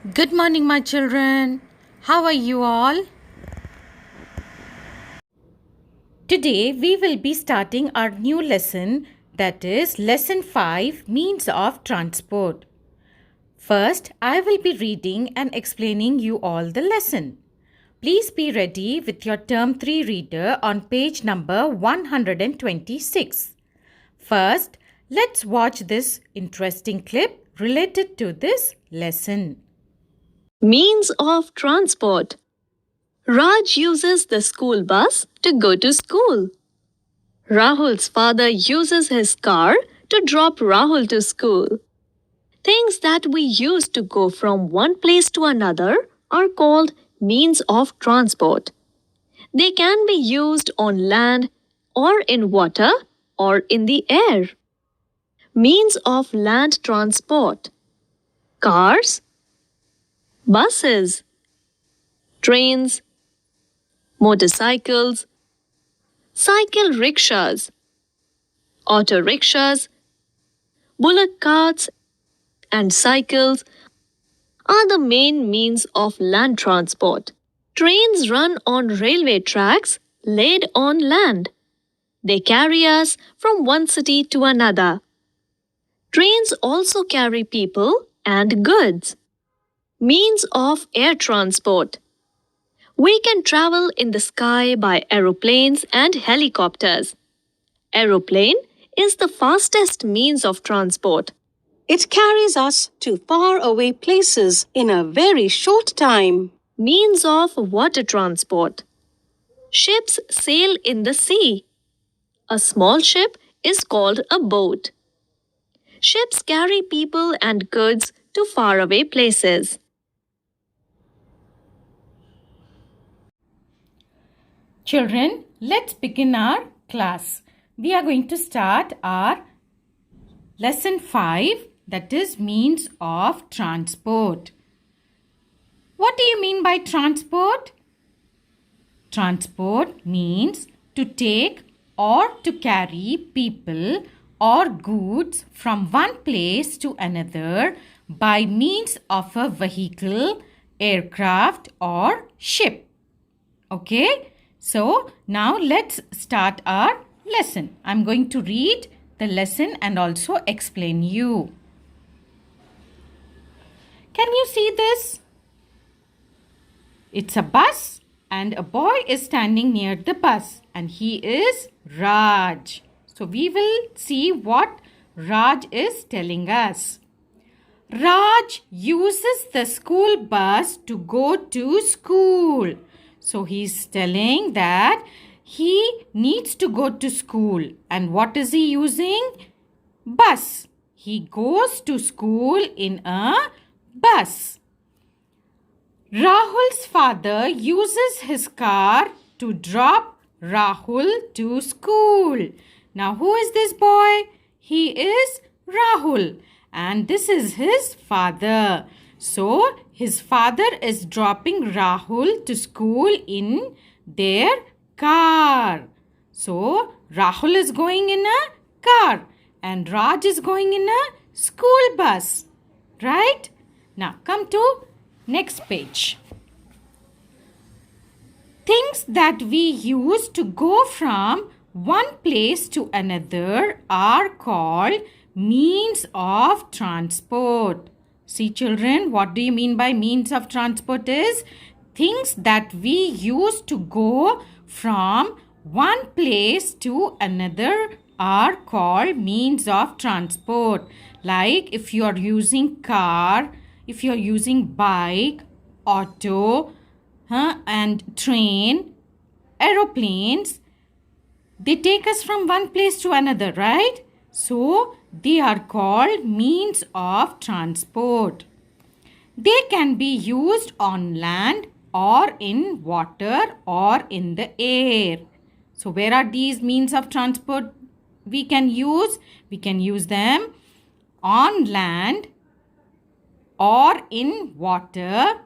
Good morning, my children. How are you all? Today, we will be starting our new lesson, that is, Lesson 5 Means of Transport. First, I will be reading and explaining you all the lesson. Please be ready with your Term 3 reader on page number 126. First, let's watch this interesting clip related to this lesson. Means of transport. Raj uses the school bus to go to school. Rahul's father uses his car to drop Rahul to school. Things that we use to go from one place to another are called means of transport. They can be used on land or in water or in the air. Means of land transport. Cars, buses, trains, motorcycles, cycle rickshaws, auto rickshaws, bullock carts, and cycles are the main means of land transport. Trains run on railway tracks laid on land. They carry us from one city to another. Trains also carry people and goods. Means of air transport. We can travel in the sky by aeroplanes and helicopters. Aeroplane is the fastest means of transport. It carries us to faraway places in a very short time. Means of water transport. Ships sail in the sea. A small ship is called a boat. Ships carry people and goods to faraway places. Children, let's begin our class. We are going to start our lesson 5, that is means of transport. What do you mean by transport? Transport means to take or to carry people or goods from one place to another by means of a vehicle, aircraft or ship. Okay? So, now let's start our lesson. I'm going to read the lesson and also explain you. Can you see this? It's a bus and a boy is standing near the bus and he is Raj. So, we will see what Raj is telling us. Raj uses the school bus to go to school. So he's telling that he needs to go to school. And what is he using? Bus. He goes to school in a bus. Rahul's father uses his car to drop Rahul to school. Now who is this boy? He is Rahul. And this is his father. So, his father is dropping Rahul to school in their car. So, Rahul is going in a car and Raj is going in a school bus. Right? Now, come to next page. Things that we use to go from one place to another are called means of transport. See children, what do you mean by means of transport is? Things that we use to go from one place to another are called means of transport. Like if you are using car, if you are using bike, auto, and train, aeroplanes, they take us from one place to another, right? So, they are called means of transport. They can be used on land or in water or in the air. So, where are these means of transport we can use? We can use them on land or in water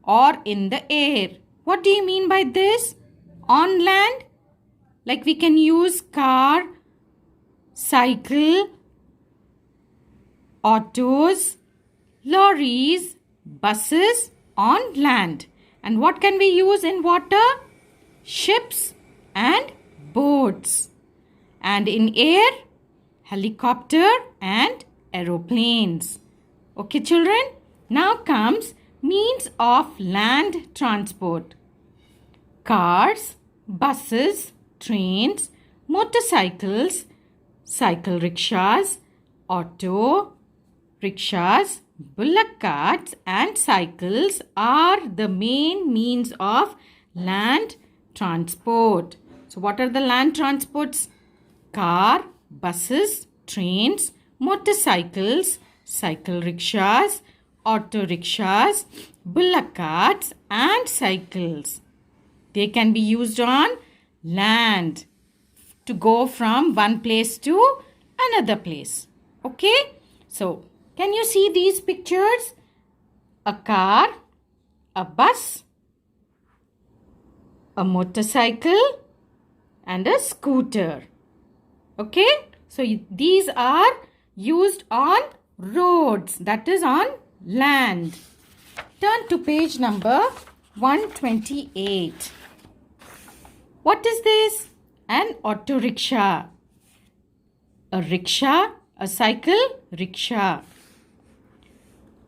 or in the air. What do you mean by this? On land, like we can use car, cycle, autos, lorries, buses on land. And what can we use in water? Ships and boats. And in air, helicopter and aeroplanes. Okay, children? Now comes means of land transport. Cars, buses, trains, motorcycles, cycle rickshaws, auto rickshaws, bullock carts and cycles are the main means of land transport. So what are the land transports? Car, buses, trains, motorcycles, cycle rickshaws, auto rickshaws, bullock carts and cycles. They can be used on land to go from one place to another place. Okay? So, can you see these pictures? A car, a bus, a motorcycle and a scooter. Okay? So, these are used on roads, that is on land. Turn to page number 128. What is this? An auto rickshaw. A rickshaw, a cycle rickshaw.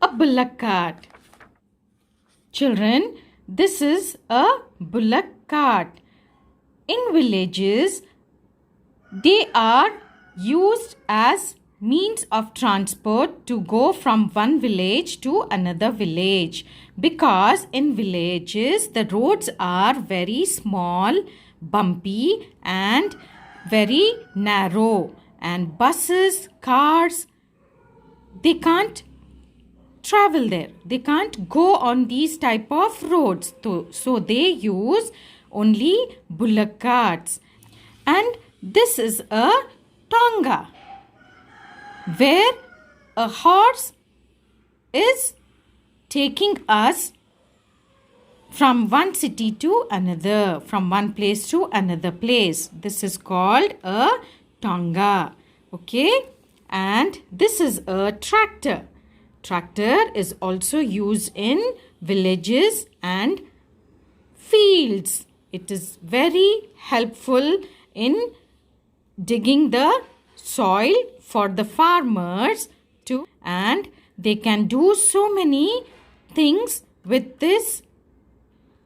A bullock cart. Children, this is a bullock cart. In villages, they are used as means of transport to go from one village to another village, because in villages the roads are very small, bumpy and very narrow, and buses, cars, they can't travel there. They can't go on these type of roads. So they use only bullock carts. And this is a tonga, where a horse is taking us from one city to another, from one place to another place. This is called a tonga. Okay? And this is a tractor. Tractor is also used in villages and fields. It is very helpful in digging the soil for the farmers to, and they can do so many things with this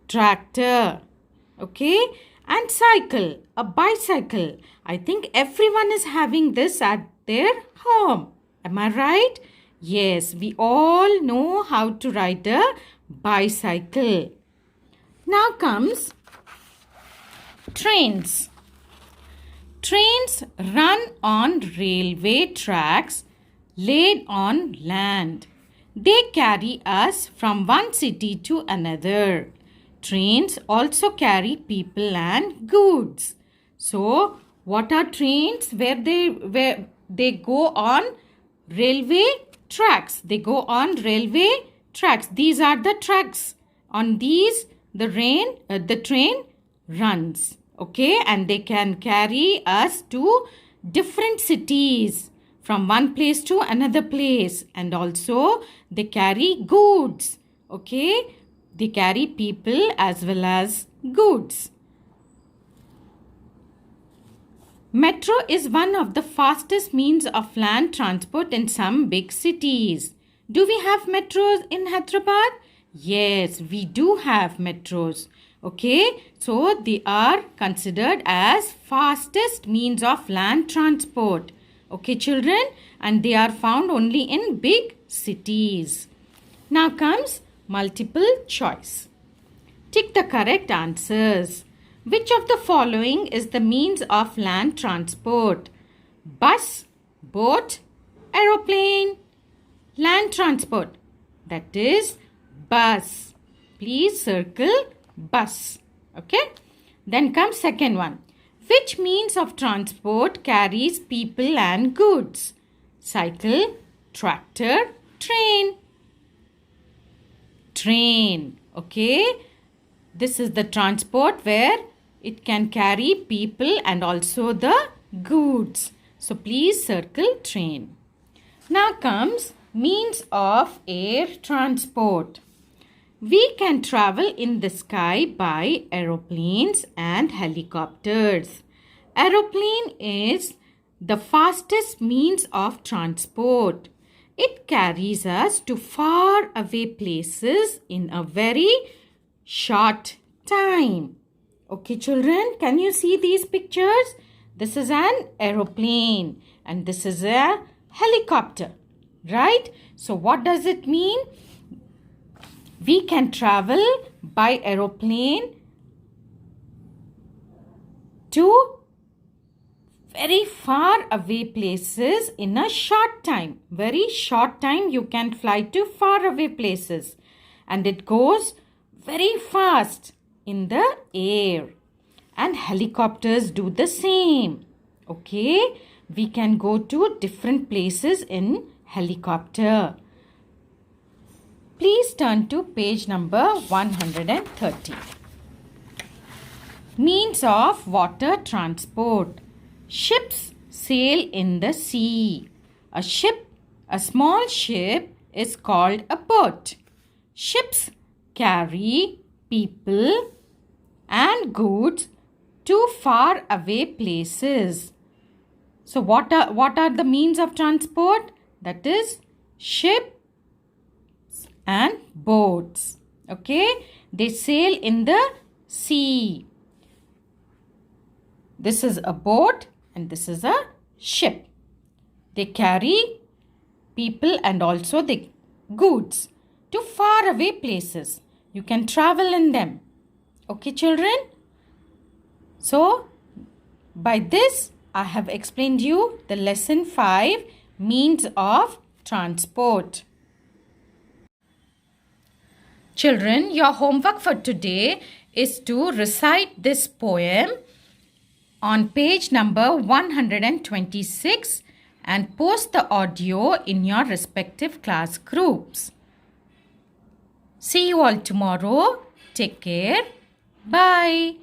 tractor. Okay? And cycle, a bicycle. I think everyone is having this at their home. Am I right? Yes, we all know how to ride a bicycle. Now comes trains. Trains run on railway tracks laid on land. They carry us from one city to another. Trains also carry people and goods. So, what are trains? Where they go on railway tracks. They go on railway tracks. These are the tracks. On these, the train runs. Okay, and they can carry us to different cities, from one place to another place, and also they carry goods. Okay, they carry people as well as goods. Metro is one of the fastest means of land transport in some big cities. Do we have metros in Hyderabad? Yes, we do have metros. Okay, so they are considered as fastest means of land transport. Okay, children, and they are found only in big cities. Now comes multiple choice. Tick the correct answers. Which of the following is the means of land transport? Bus, boat, aeroplane. Land transport, that is bus. Please circle bus. Okay. Then comes second one. Which means of transport carries people and goods? Cycle, tractor, train. Train. Okay. This is the transport where it can carry people and also the goods. So please circle train. Now comes means of air transport. We can travel in the sky by aeroplanes and helicopters. Aeroplane is the fastest means of transport. It carries us to far away places in a very short time. Okay, children, can you see these pictures? This is an aeroplane and this is a helicopter, right? So what does it mean? We can travel by aeroplane to very far away places in a short time. Very short time you can fly to far away places. And it goes very fast in the air. And helicopters do the same. Okay. We can go to different places in helicopter. Please turn to page number 130. Means of water transport. Ships sail in the sea. A small ship is called a boat. Ships carry people and goods to far away places. So what are the means of transport? That is ships and boats. Okay, they sail in the sea. This is a boat and this is a ship. They carry people and also the goods to far away places. You can travel in them. Okay, children? So, by this, I have explained you the lesson 5, means of transport. Children, your homework for today is to recite this poem on page number 126 and post the audio in your respective class groups. See you all tomorrow. Take care. Bye.